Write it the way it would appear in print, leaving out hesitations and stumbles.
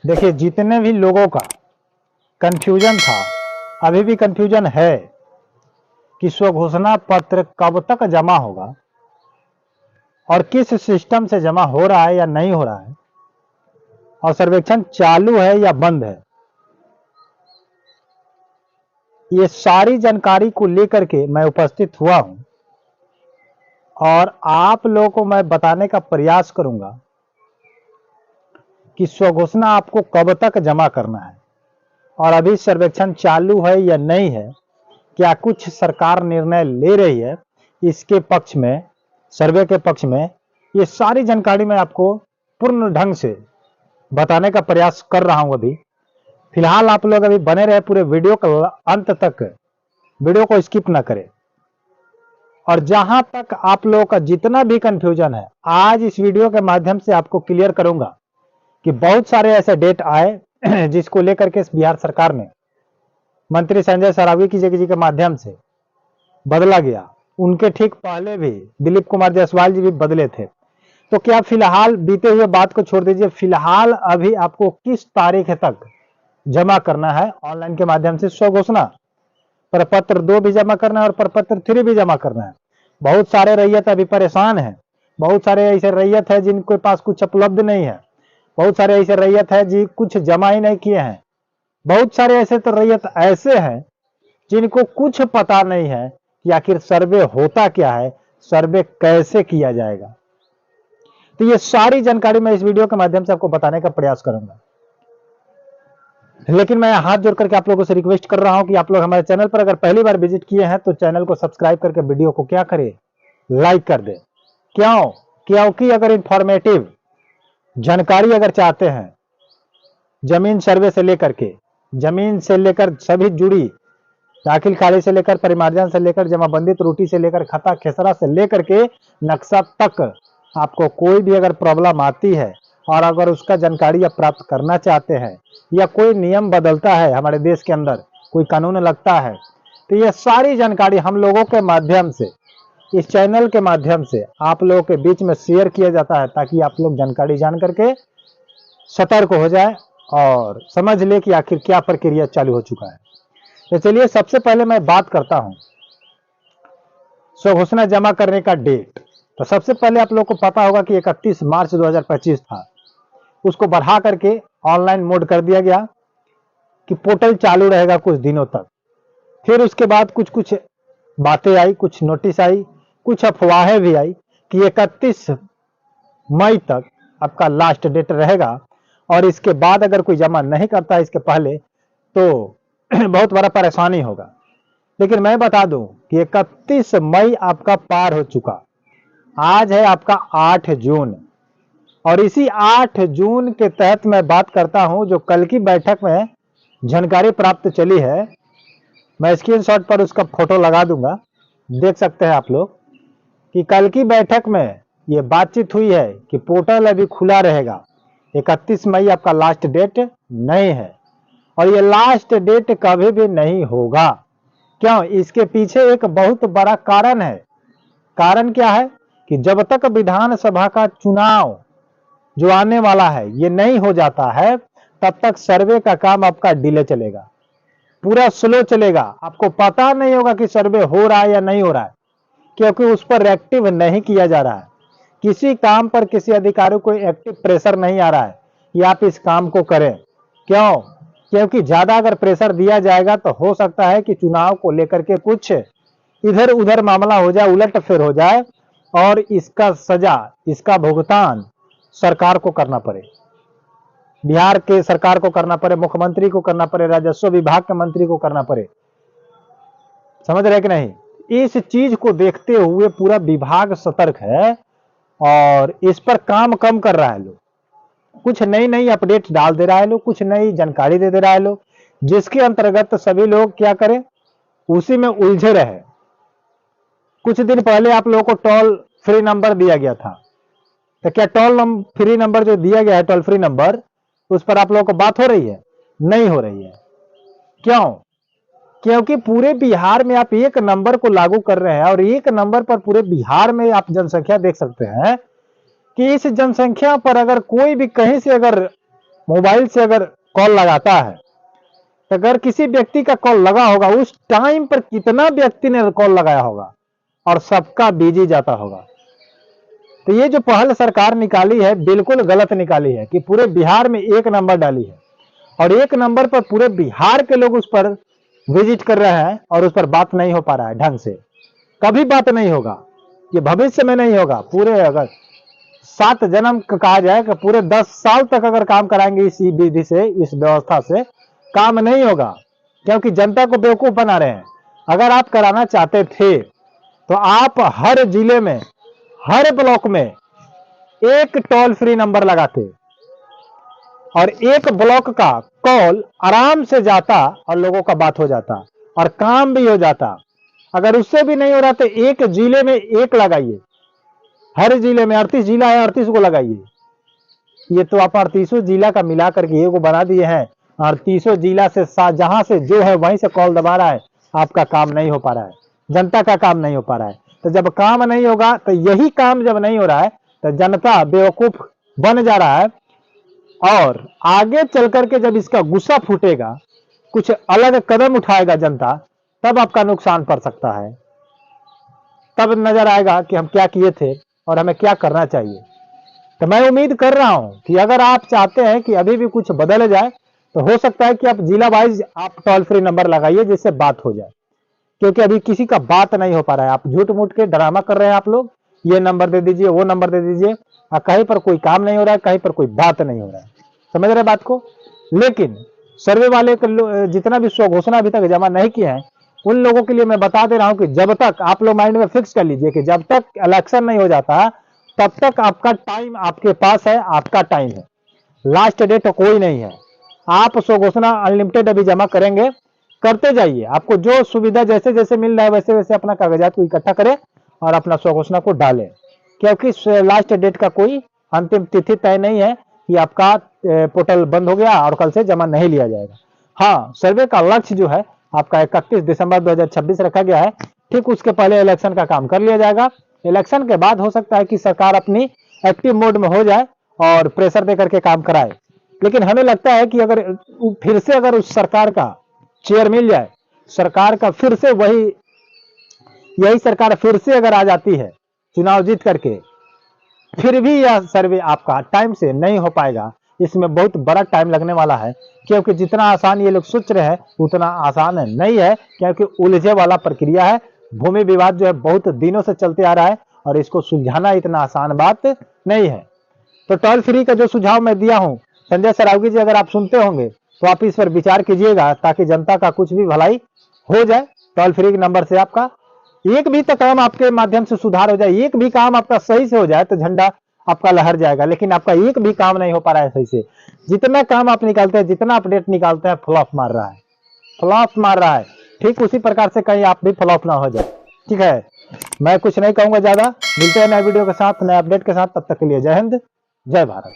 देखिए, जितने भी लोगों का कंफ्यूजन था, अभी भी कंफ्यूजन है कि स्वघोषणा पत्र कब तक जमा होगा और किस सिस्टम से जमा हो रहा है या नहीं हो रहा है, और सर्वेक्षण चालू है या बंद है, ये सारी जानकारी को लेकर के मैं उपस्थित हुआ हूं और आप लोगों को मैं बताने का प्रयास करूंगा कि स्वघोषणा आपको कब तक जमा करना है और अभी सर्वेक्षण चालू है या नहीं है, क्या कुछ सरकार निर्णय ले रही है इसके पक्ष में, सर्वे के पक्ष में, ये सारी जानकारी मैं आपको पूर्ण ढंग से बताने का प्रयास कर रहा हूं। अभी फिलहाल आप लोग अभी बने रहे पूरे वीडियो का अंत तक, वीडियो को स्किप ना करें। और जहां तक आप लोगों का जितना भी कंफ्यूजन है, आज इस वीडियो के माध्यम से आपको क्लियर करूंगा कि बहुत सारे ऐसे डेट आए जिसको लेकर के बिहार सरकार ने मंत्री संजय सरावगी की जी के माध्यम से बदला गया। उनके ठीक पहले भी दिलीप कुमार जायसवाल जी भी बदले थे। तो क्या फिलहाल बीते हुए बात को छोड़ दीजिए, फिलहाल अभी आपको किस तारीख तक जमा करना है ऑनलाइन के माध्यम से स्वघोषणा, प्रपत्र 2 भी जमा करना है और प्रपत्र 3 भी जमा करना है। बहुत सारे रैयत अभी परेशान हैं, बहुत सारे ऐसे रैयत है जिनके पास कुछ उपलब्ध नहीं है, बहुत सारे ऐसे रैयत है जी कुछ जमा ही नहीं किए हैं, बहुत सारे ऐसे तो रैयत ऐसे हैं जिनको कुछ पता नहीं है कि आखिर सर्वे होता क्या है, सर्वे कैसे किया जाएगा। तो ये सारी जानकारी मैं इस वीडियो के माध्यम से आपको बताने का प्रयास करूंगा। लेकिन मैं हाथ जोड़ करके आप लोगों से रिक्वेस्ट कर रहा हूं कि आप लोग हमारे चैनल पर अगर पहली बार विजिट किए हैं तो चैनल को सब्सक्राइब करके वीडियो को क्या करें, लाइक कर दे। क्योंकि अगर इंफॉर्मेटिव जानकारी अगर चाहते हैं, जमीन सर्वे से लेकर के, जमीन से लेकर सभी जुड़ी, दाखिल खारिज से लेकर परिमार्जन से लेकर जमाबंदी त्रुटि से लेकर खता खेसरा से लेकर के नक्शा तक, आपको कोई भी अगर प्रॉब्लम आती है और अगर उसका जानकारी आप प्राप्त करना चाहते हैं या कोई नियम बदलता है हमारे देश के अंदर, कोई कानून लगता है, तो ये सारी जानकारी हम लोगों के माध्यम से, इस चैनल के माध्यम से आप लोगों के बीच में शेयर किया जाता है ताकि आप लोग जानकारी जान करके सतर्क हो जाए और समझ ले कि आखिर क्या प्रक्रिया चालू हो चुका है। तो चलिए सबसे पहले मैं बात करता हूं स्वघोषणा जमा करने का डेट। तो सबसे पहले आप लोग को पता होगा कि 31 मार्च 2025 था, उसको बढ़ा करके ऑनलाइन मोड कर दिया गया कि पोर्टल चालू रहेगा कुछ दिनों तक। फिर उसके बाद कुछ कुछ बातें आई, कुछ नोटिस आई, कुछ अफवाहें भी आई कि 31 मई तक आपका लास्ट डेट रहेगा और इसके बाद अगर कोई जमा नहीं करता इसके पहले तो बहुत बड़ा परेशानी होगा। लेकिन मैं बता दूं कि 31 मई आपका पार हो चुका, आज है आपका 8 जून, और इसी 8 जून के तहत मैं बात करता हूं जो कल की बैठक में जानकारी प्राप्त चली है। मैं स्क्रीनशॉट पर उसका फोटो लगा दूंगा, देख सकते हैं आप लोग कि कल की बैठक में ये बातचीत हुई है कि पोर्टल अभी खुला रहेगा, 31 मई आपका लास्ट डेट नहीं है और ये लास्ट डेट कभी भी नहीं होगा। क्यों? इसके पीछे एक बहुत बड़ा कारण है। कारण क्या है कि जब तक विधानसभा का चुनाव जो आने वाला है ये नहीं हो जाता है तब तक सर्वे का काम आपका डिले चलेगा, पूरा स्लो चलेगा। आपको पता नहीं होगा कि सर्वे हो रहा है या नहीं हो रहा है, क्योंकि उस पर एक्टिव नहीं किया जा रहा है। किसी काम पर किसी अधिकारी को एक्टिव प्रेशर नहीं आ रहा है कि आप इस काम को करें। क्यों? क्योंकि ज्यादा अगर प्रेशर दिया जाएगा तो हो सकता है कि चुनाव को लेकर के कुछ इधर उधर मामला हो जाए, उलट फेर हो जाए और इसका सजा, इसका भुगतान सरकार को करना पड़े, बिहार के सरकार को करना पड़े, मुख्यमंत्री को करना पड़े, राजस्व विभाग के मंत्री को करना पड़े। समझ रहे कि नहीं? इस चीज को देखते हुए पूरा विभाग सतर्क है और इस पर काम कम कर रहा है। लोग कुछ नई नई अपडेट डाल दे रहा है, लोग कुछ नई जानकारी दे रहा है लोग, जिसके अंतर्गत सभी लोग क्या करें, उसी में उलझे रहे। कुछ दिन पहले आप लोगों को टोल फ्री नंबर दिया गया था, तो क्या टोल फ्री नंबर जो दिया गया है, टोल फ्री नंबर, उस पर आप लोगों को बात हो रही है? नहीं हो रही है। क्यों? क्योंकि पूरे बिहार में आप एक नंबर को लागू कर रहे हैं और एक नंबर पर पूरे बिहार में आप जनसंख्या देख सकते हैं कि इस जनसंख्या पर अगर कोई भी कहीं से अगर मोबाइल से अगर कॉल लगाता है, तो अगर किसी व्यक्ति का कॉल लगा होगा, उस टाइम पर कितना व्यक्ति ने कॉल लगाया होगा और सबका बिजी जाता होगा। तो ये जो पहल सरकार निकाली है बिल्कुल गलत निकाली है कि पूरे बिहार में एक नंबर डाली है और एक नंबर पर पूरे बिहार के लोग उस पर विजिट कर रहे हैं और उस पर बात नहीं हो पा रहा है ढंग से। कभी बात नहीं होगा, ये भविष्य में नहीं होगा। पूरे अगर 7 जन्म कहा जाए कि पूरे 10 साल तक अगर काम कराएंगे इस विधि से, इस व्यवस्था से, काम नहीं होगा, क्योंकि जनता को बेवकूफ बना रहे हैं। अगर आप कराना चाहते थे तो आप हर जिले में, हर ब्लॉक में एक टोल फ्री नंबर लगाते और एक ब्लॉक का कॉल आराम से जाता और लोगों का बात हो जाता और काम भी हो जाता। अगर उससे भी नहीं हो रहा तो एक जिले में एक लगाइए, हर जिले में 38 जिला है, 38 को लगाइए। ये तो आप 38 जिला का मिला करके ये को बना दिए हैं। 38 जिला से जहां से जो है वहीं से कॉल दबा रहा है, आपका काम नहीं हो पा रहा है, जनता का काम नहीं हो पा रहा है। तो जब काम नहीं होगा, तो यही काम जब नहीं हो रहा है तो जनता बेवकूफ बन जा रहा है और आगे चल करके जब इसका गुस्सा फूटेगा, कुछ अलग कदम उठाएगा जनता, तब आपका नुकसान पड़ सकता है। तब नजर आएगा कि हम क्या किए थे और हमें क्या करना चाहिए। तो मैं उम्मीद कर रहा हूं कि अगर आप चाहते हैं कि अभी भी कुछ बदल जाए, तो हो सकता है कि आप जिला वाइज आप टोल फ्री नंबर लगाइए जिससे बात हो जाए, क्योंकि अभी किसी का बात नहीं हो पा रहा है। आप झूठ मूठ के ड्रामा कर रहे हैं आप लोग, ये नंबर दे दीजिए, वो नंबर दे दीजिए, और कहीं पर कोई काम नहीं हो रहा है, कहीं पर कोई बात नहीं हो रहा है। समझ रहे बात को? लेकिन सर्वे वाले जितना भी स्व घोषणा अभी तक जमा नहीं किए हैं, उन लोगों के लिए मैं बता दे रहा हूं कि जब तक आप लोग माइंड में फिक्स कर लीजिए कि जब तक इलेक्शन नहीं हो जाता तब तक आपका टाइम आपके पास है, आपका टाइम है, लास्ट डेट कोई नहीं है। आप स्व घोषणा अनलिमिटेड अभी जमा करेंगे, करते जाइए। आपको जो सुविधा जैसे जैसे मिल रहा है वैसे वैसे अपना कागजात को इकट्ठा करें और अपना स्व घोषणा को डालें, क्योंकि लास्ट डेट का कोई अंतिम तिथि तय नहीं है कि आपका पोर्टल बंद हो गया और कल से जमा नहीं लिया जाएगा। हाँ, सर्वे का लक्ष्य जो है आपका 31 दिसंबर 2026 रखा गया है। ठीक उसके पहले इलेक्शन का काम कर लिया जाएगा। इलेक्शन के बाद हो सकता है कि सरकार अपनी एक्टिव मोड में हो जाए और प्रेशर दे करके काम कराए। लेकिन हमें लगता है कि अगर फिर से अगर उस सरकार का चेयर मिल जाए, सरकार का फिर से यही सरकार फिर से अगर आ जाती है चुनाव जीत करके, फिर भी यह सर्वे आपका टाइम से नहीं हो पाएगा। इसमें बहुत बड़ा टाइम लगने वाला है, क्योंकि जितना आसान ये लोग सोच रहे हैं उतना आसान नहीं है, क्योंकि उलझे वाला प्रक्रिया है। भूमि विवाद जो है बहुत दिनों से चलते आ रहा है और इसको सुलझाना इतना आसान बात नहीं है। तो टोल फ्री का जो सुझाव मैं दिया हूं, संजय सरावगी जी, अगर आप सुनते होंगे तो आप इस पर विचार कीजिएगा, ताकि जनता का कुछ भी भलाई हो जाए। टोल फ्री के नंबर से आपका एक भी तो काम आपके माध्यम से सुधार हो जाए, एक भी काम आपका सही से हो जाए तो झंडा आपका लहर जाएगा। लेकिन आपका एक भी काम नहीं हो पा रहा है सही से। जितना काम आप निकालते हैं, जितना अपडेट निकालते हैं, फ्लॉप मार रहा है, फ्लॉप मार रहा है। ठीक उसी प्रकार से कहीं आप भी फ्लॉप ना हो जाए। ठीक है, मैं कुछ नहीं कहूंगा ज्यादा। मिलते हैं नए वीडियो के साथ, नए अपडेट के साथ। तब तक के लिए जय हिंद, जय भारत।